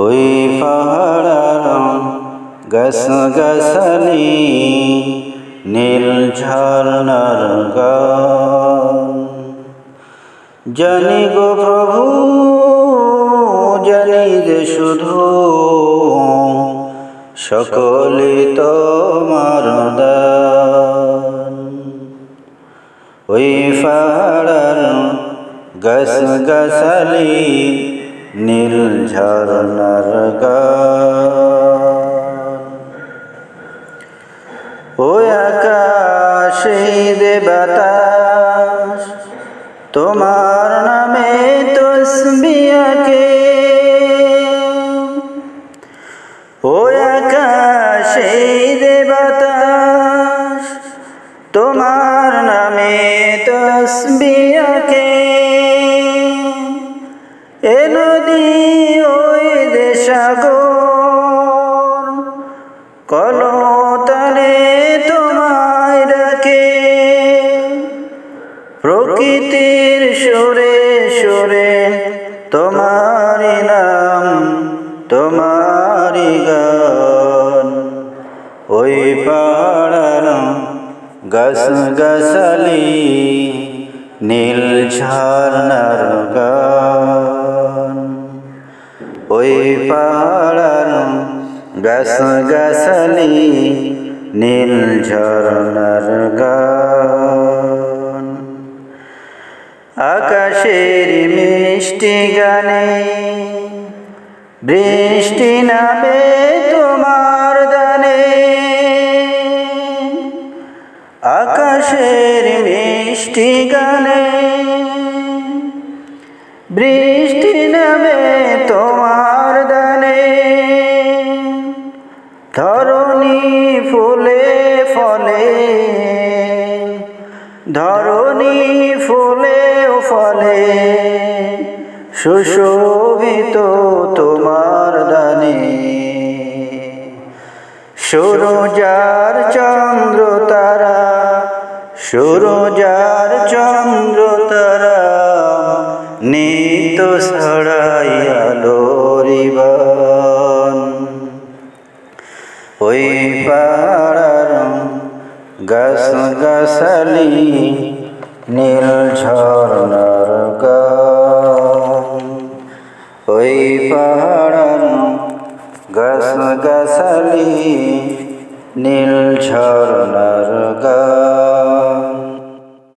ওই পাহাড়ার গাছগাছালি নীল ঝরনার গান। জানি গো প্রভু জানি যে শুধু সকলে তোমার দান। ওই পাহাড়ার গাছগাছালি নীল ঝরনার গান। ওই আকাশে দে বাতাস তোমার নামে তসবিহ আঁকে। ওই আকাশে দে বাতাস তোমার নামে তসবিহ আঁকে। এ নদী ওই দে সাগর কলতানে তোমায় ডাকে। প্রকৃতির সুরে সুরে তোমারি নাম তোমারি গান। ওই পাহাড়ার গাছগাছালি নীল ঝরনার গান। ওই পাহাড়ার গাছগাছালি নীল ঝরনার গান। আকাশের মিষ্টি গানে বৃষ্টি নামে তোমার দানে। আকাশের মিষ্টি গানে বৃষ্টি নামে তোমার দানে। ধরণী ফুলে ফলে ধরণী ফুলে ফলে সুশোভিত তোমার দানে। সূরজার চন্দ্র তারা সূরজার চন্দ্র তারা নিত ছড়াই আলোর বান। ওই পাহাড়ার গাছগাছালি নীল ঝরনার গান। ওই পাহাড়ার গাছগাছালি নীল ঝরনার গান।